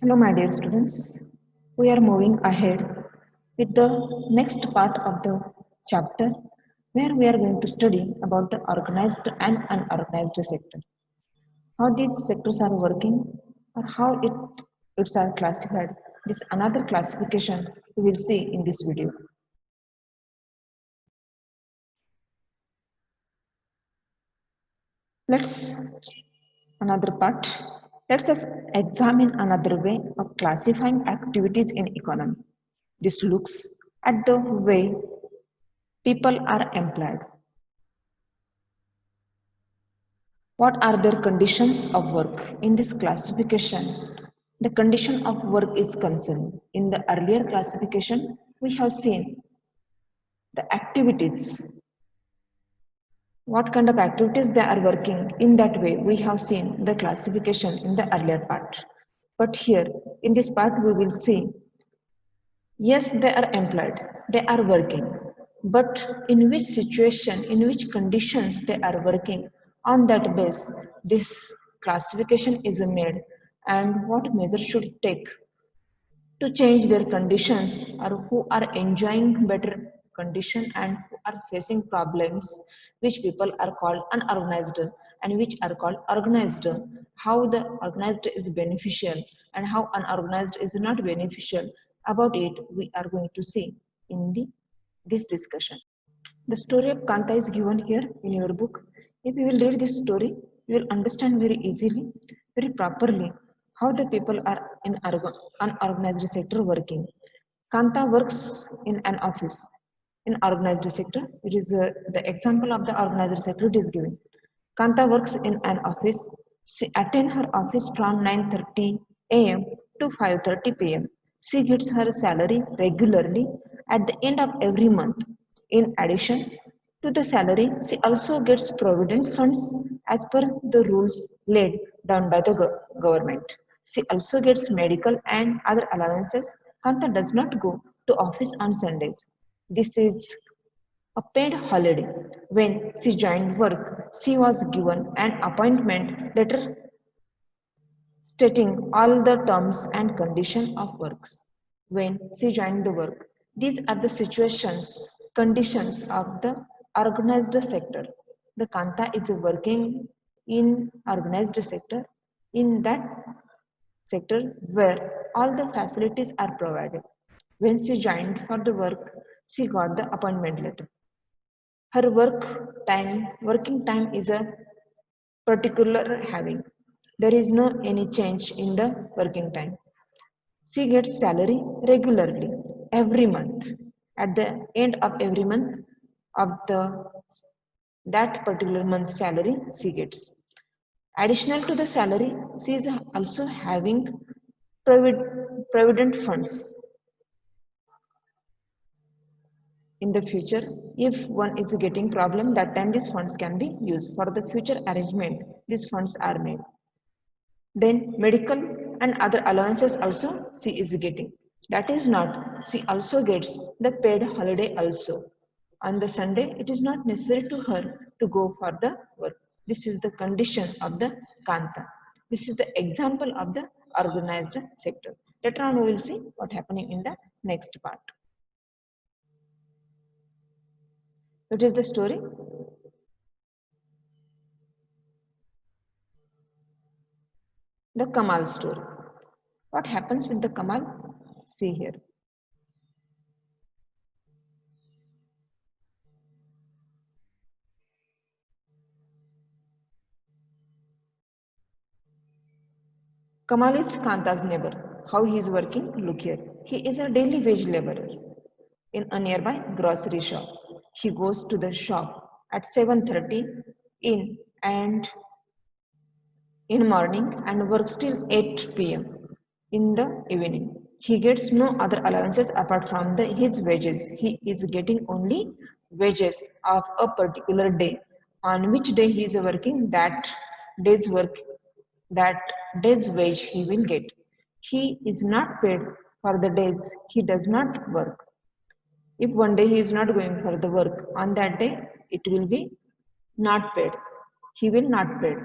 Hello, my dear students. We are moving ahead with the next part of the chapter where we are going to study about the organized and unorganized sector. How these sectors are working or how it's are classified. This another classification we will see in this video. Let's another part. Let's us examine another way of classifying activities in economy. This looks at the way people are employed. What are their conditions of work? In this classification, the condition of work is concerned. In the earlier classification, we have seen the activities, what kind of activities they are working. In that way, we have seen the classification in the earlier part. But here, in this part, we will see, yes, they are employed, they are working, but in which situation, in which conditions they are working, on that base, this classification is made and what measures should take to change their conditions or who are enjoying better condition and who are facing problems which people are called unorganized and which are called organized, how the organized is beneficial and how unorganized is not beneficial. About it we are going to see in this discussion. The story of Kanta is given here in your book. If you will read this story, you will understand very easily, very properly, how the people are in unorganized sector working. Kanta works in an office in organized sector. It is the example of the organized sector it is given. Kanta works in an office. She attends her office from 9:30 a.m. to 5:30 p.m. She gets her salary regularly at the end of every month. In addition to the salary, she also gets provident funds as per the rules laid down by the government. She also gets medical and other allowances. Kanta does not go to office on Sundays. This is a paid holiday. When she joined work, she was given an appointment letter stating all the terms and conditions of works. When she joined the work, these are the situations, conditions of the organized sector. The Kanta is working in organized sector in that sector where all the facilities are provided. When she joined for the work, she got the appointment letter. Her working time is a particular having. There is no any change in the working time. She gets salary regularly every month. At the end of every month of the that particular month's salary she gets. Additional to the salary, she is also having provident funds. In the future, if one is getting problem, that time these funds can be used for the future arrangement. These funds are made. Then medical and other allowances also she is getting. That is not, she also gets the paid holiday also. On the Sunday, it is not necessary to her to go for the work. This is the condition of the Kanta. This is the example of the organized sector. Later on, we will see what happening in the next part. What is the story? The Kamal story. What happens with the Kamal? See here. Kamal is Kanta's neighbor. How he is working? Look here. He is a daily wage laborer in a nearby grocery shop. He goes to the shop at 7:30 in and in morning and works till 8 p.m. in the evening. He gets no other allowances apart from his wages. He is getting only wages of a particular day. On which day he is working, that day's work, that day's wage he will get. He is not paid for the days he does not work. If one day he is not going for the work, on that day it will be not paid. He will not paid.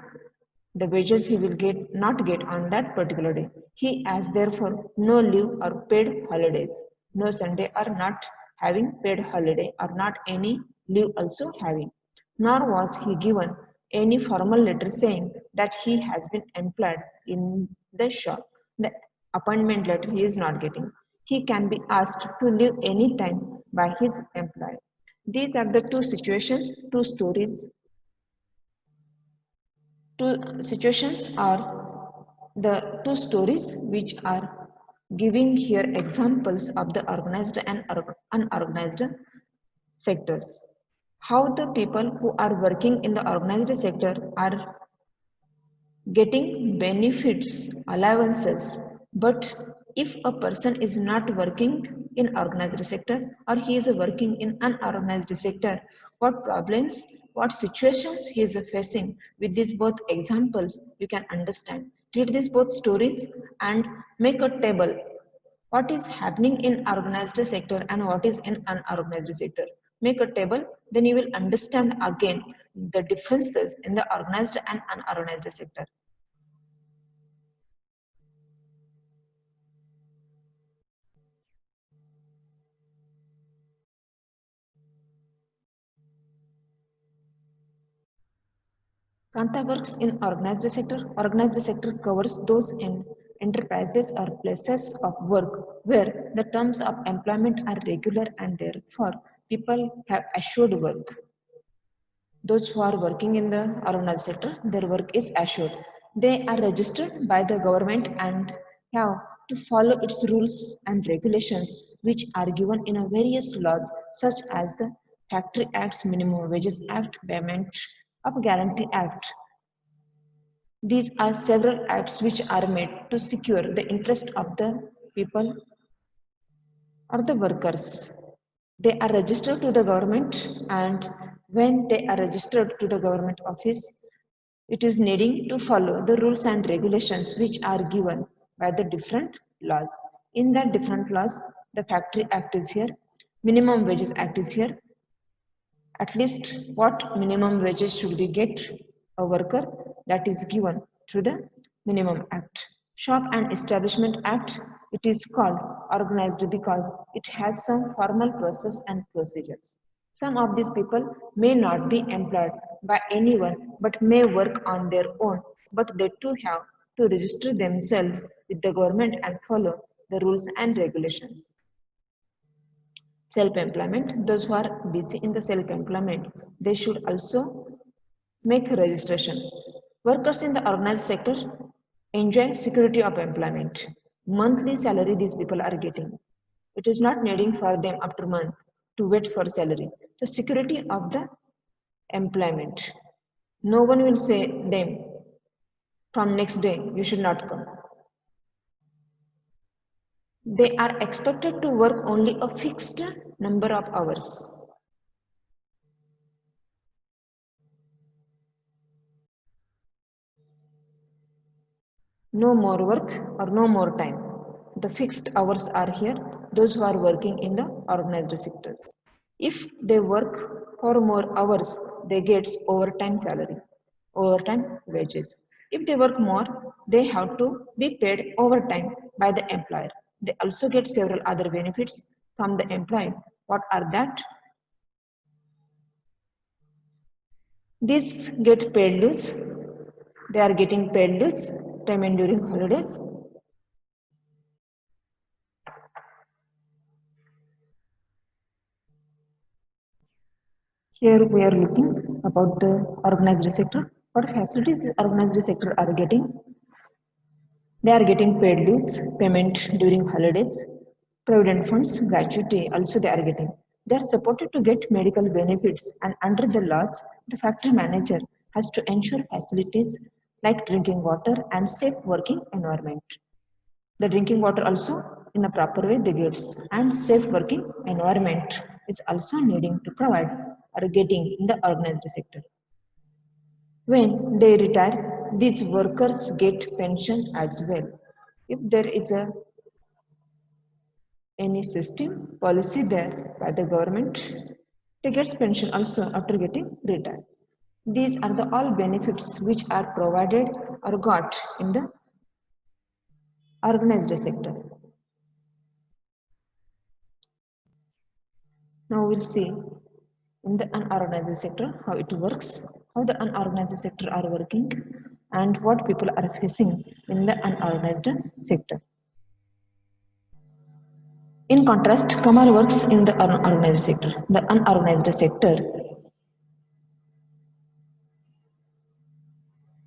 The wages he will not get on that particular day. He has therefore no leave or paid holidays, no Sunday or not having paid holiday or not any leave also having. Nor was he given any formal letter saying that he has been employed in the shop. The appointment letter he is not getting. He can be asked to leave any time by his employer. These are the two situations, two stories. Two situations are the two stories which are giving here examples of the organized and unorganized sectors. How the people who are working in the organized sector are getting benefits, allowances. But if a person is not working in organized sector or he is working in unorganized sector, what problems, what situations he is facing with these both examples, you can understand. Read these both stories and make a table. What is happening in organized sector and what is in unorganized sector. Make a table, then you will understand again the differences in the organized and unorganized sector. Kanta works in organized sector. Organized sector covers those enterprises or places of work where the terms of employment are regular and therefore people have assured work. Those who are working in the organized sector, their work is assured. They are registered by the government and have to follow its rules and regulations which are given in a various laws such as the Factory Acts, Minimum Wages Act, Payment of Guarantee Act. These are several acts which are made to secure the interest of the people or the workers. They are registered to the government, and when they are registered to the government office, it is needing to follow the rules and regulations which are given by the different laws. In that different laws, the Factory Act is here, Minimum Wages Act is here, at least what minimum wages should we get a worker, that is given through the minimum act. Shop and establishment act, it is called organized because it has some formal process and procedures. Some of these people may not be employed by anyone but may work on their own, but they too have to register themselves with the government and follow the rules and regulations. Self-employment, those who are busy in the self-employment, they should also make a registration. Workers in the organized sector enjoy security of employment. Monthly salary these people are getting. It is not needing for them after month to wait for salary. The security of the employment. No one will say them from next day you should not come. They are expected to work only a fixed number of hours. No more work or no more time. The fixed hours are here, those who are working in the organized sectors. If they work for more hours, they get overtime salary, overtime wages. If they work more, they have to be paid overtime by the employer. They also get several other benefits from the employer. What are that? These get paid leaves. They are getting paid leaves, payment during holidays. Here we are looking about the organized sector. What facilities the organized sector are getting? They are getting paid leaves, payment during holidays, provident funds, gratuity also they are getting. They are supported to get medical benefits and under the laws, the factory manager has to ensure facilities like drinking water and safe working environment. The drinking water also in a proper way they gives and safe working environment is also needing to provide or getting in the organized sector. When they retire, these workers get pension as well. If there is a any system policy there by the government, they get pension also after getting retired. These are the all benefits which are provided or got in the organized sector. Now we'll see in the unorganized sector how it works, how the unorganized sector are working, and what people are facing in the unorganized sector. In contrast, Kamal works in the unorganized sector. The unorganized sector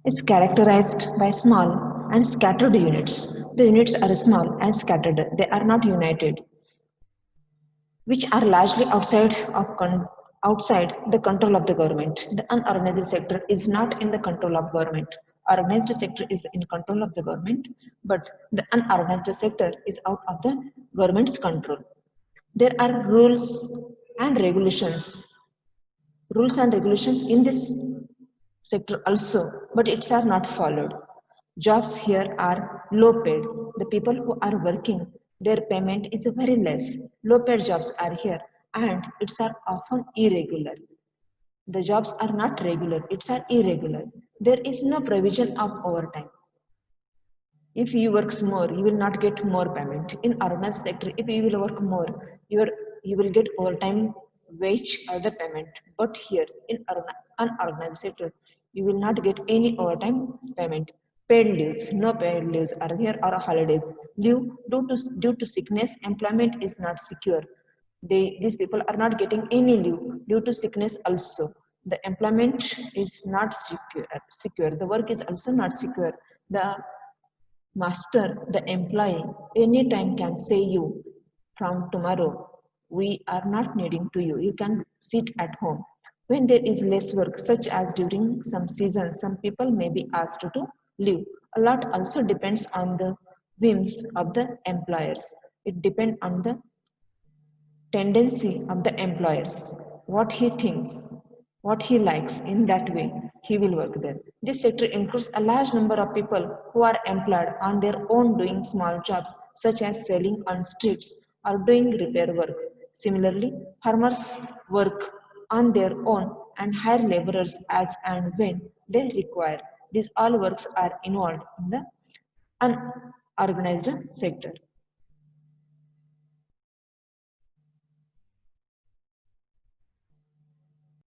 is characterized by small and scattered units. The units are small and scattered. They are not united, which are largely outside the control of the government. The unorganized sector is not in the control of government. Organized sector is in control of the government, but the unorganized sector is out of the government's control. There are rules and regulations in this sector also, but it's are not followed. Jobs here are low paid. The people who are working, their payment is very less. Low paid jobs are here and it's are often irregular. The jobs are not regular, it's are irregular. There is no provision of overtime. If you work more, you will not get more payment. In organized sector, if you will work more, you will get overtime wage or the payment. But here in unorganized sector, you will not get any overtime payment. Paid leaves, no paid leaves are here or holidays. Leave due to sickness, employment is not secure. These people are not getting any leave due to sickness also. The employment is not secure. The work is also not secure. The master, the employee, anytime can say you from tomorrow, we are not needing to you. You can sit at home. When there is less work, such as during some seasons, some people may be asked to leave. A lot also depends on the whims of the employers. It depends on the tendency of the employers, what he thinks, what he likes, in that way he will work there. This sector includes a large number of people who are employed on their own doing small jobs such as selling on streets or doing repair works. Similarly, farmers work on their own and hire laborers as and when they require. These all works are involved in the unorganized sector.